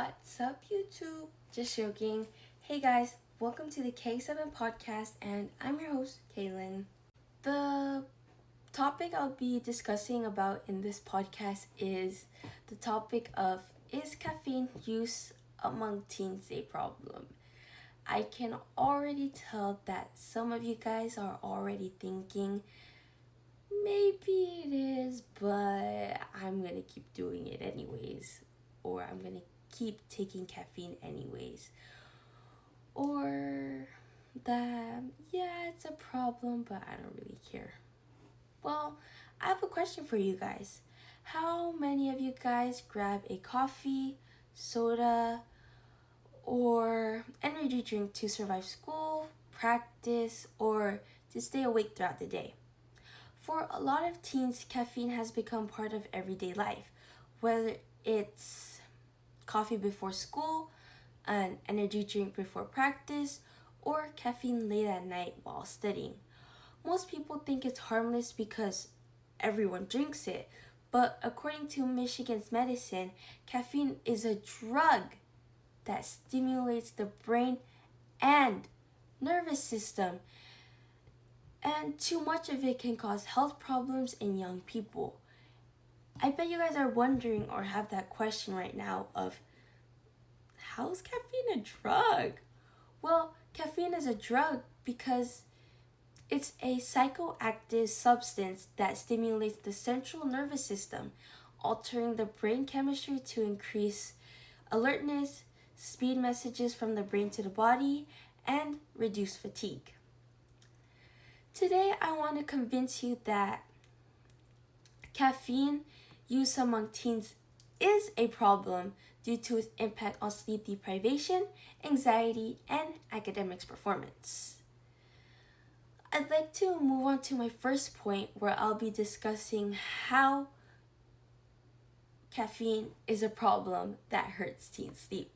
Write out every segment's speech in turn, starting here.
What's up, YouTube? Just joking. Hey guys, welcome to the K7 podcast, and I'm your host, Kailyn. The topic I'll be discussing about in this podcast is the topic of is caffeine use among teens a problem? I can already tell that some of you guys are already thinking, maybe it is, but I'm gonna keep doing it anyways, or I'm gonna keep taking caffeine anyways, or that yeah, it's a problem, but I don't really care. Well, I have a question for you guys. How many of you guys grab a coffee, soda, or energy drink to survive school, practice, or to stay awake throughout the day? For a lot of teens, caffeine has become part of everyday life, whether it's coffee before school, an energy drink before practice, or caffeine late at night while studying. Most people think it's harmless because everyone drinks it, but according to Michigan's medicine, caffeine is a drug that stimulates the brain and nervous system, and too much of it can cause health problems in young people. I bet you guys are wondering or have that question right now of, how's caffeine a drug? Well, caffeine is a drug because it's a psychoactive substance that stimulates the central nervous system, altering the brain chemistry to increase alertness, speed messages from the brain to the body, and reduce fatigue. Today, I want to convince you that caffeine use among teens is a problem due to its impact on sleep deprivation, anxiety, and academics performance. I'd like to move on to my first point, where I'll be discussing how caffeine is a problem that hurts teen sleep.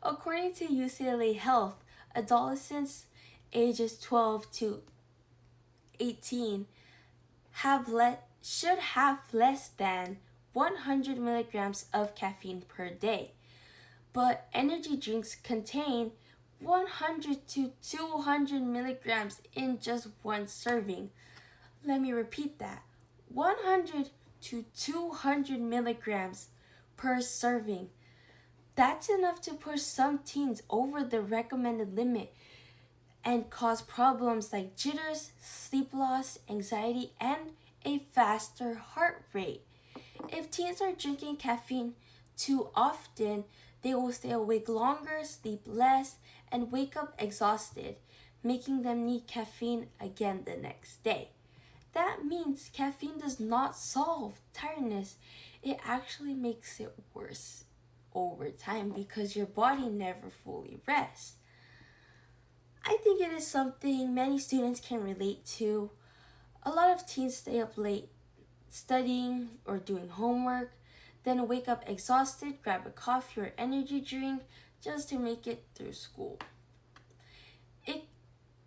According to UCLA Health, adolescents ages 12 to 18 should have less than 100 milligrams of caffeine per day, but energy drinks contain 100 to 200 milligrams in just one serving. Let me repeat that. 100 to 200 milligrams per serving. That's enough to push some teens over the recommended limit and cause problems like jitters, sleep loss, anxiety, and a faster heart rate. If teens are drinking caffeine too often, they will stay awake longer, sleep less, and wake up exhausted, making them need caffeine again the next day. That means caffeine does not solve tiredness. It actually makes it worse over time because your body never fully rests. I think it is something many students can relate to. A lot of teens stay up late studying or doing homework, then wake up exhausted, grab a coffee or energy drink just to make it through school. It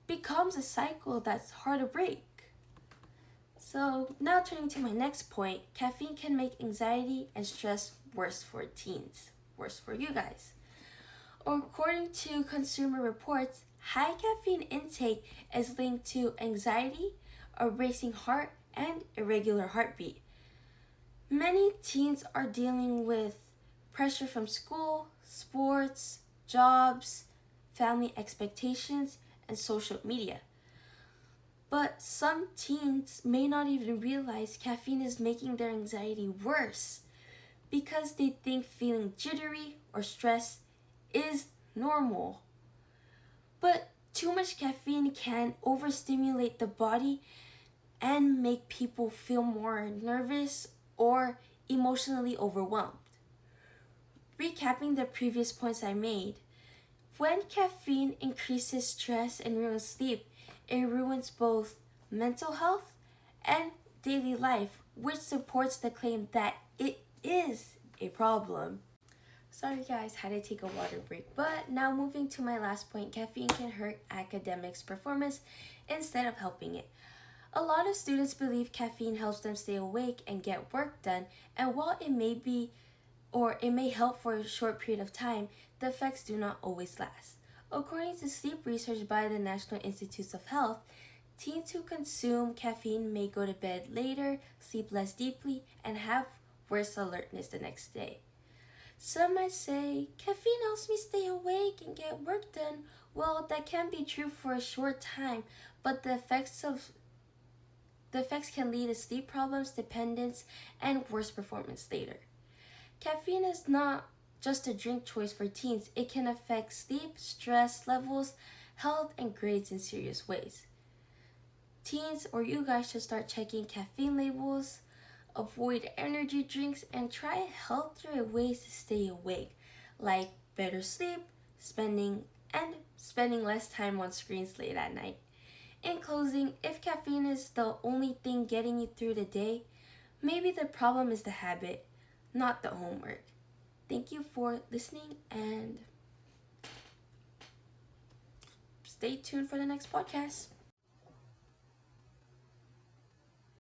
becomes a cycle that's hard to break. So now turning to my next point, caffeine can make anxiety and stress worse for teens, worse for you guys. According to Consumer Reports, high caffeine intake is linked to anxiety, a racing heart, and irregular heartbeat. Many teens are dealing with pressure from school, sports, jobs, family expectations, and social media. But some teens may not even realize caffeine is making their anxiety worse because they think feeling jittery or stressed is normal. But too much caffeine can overstimulate the body and make people feel more nervous or emotionally overwhelmed. Recapping the previous points I made, when caffeine increases stress and ruins sleep, it ruins both mental health and daily life, which supports the claim that it is a problem. Sorry guys, had to take a water break. But now moving to my last point, caffeine can hurt academics performance instead of helping it. A lot of students believe caffeine helps them stay awake and get work done, and while it may be or it may help for a short period of time, the effects do not always last. According to sleep research by the National Institutes of Health, teens who consume caffeine may go to bed later, sleep less deeply, and have worse alertness the next day. Some might say, caffeine helps me stay awake and get work done. Well, that can be true for a short time, but the effects can lead to sleep problems, dependence, and worse performance later. Caffeine is not just a drink choice for teens. It can affect sleep, stress levels, health, and grades in serious ways. Teens, or you guys, should start checking caffeine labels, avoid energy drinks, and try healthier ways to stay awake, like better sleep, spending less time on screens late at night. In closing, if caffeine is the only thing getting you through the day, maybe the problem is the habit, not the homework. Thank you for listening, and stay tuned for the next podcast.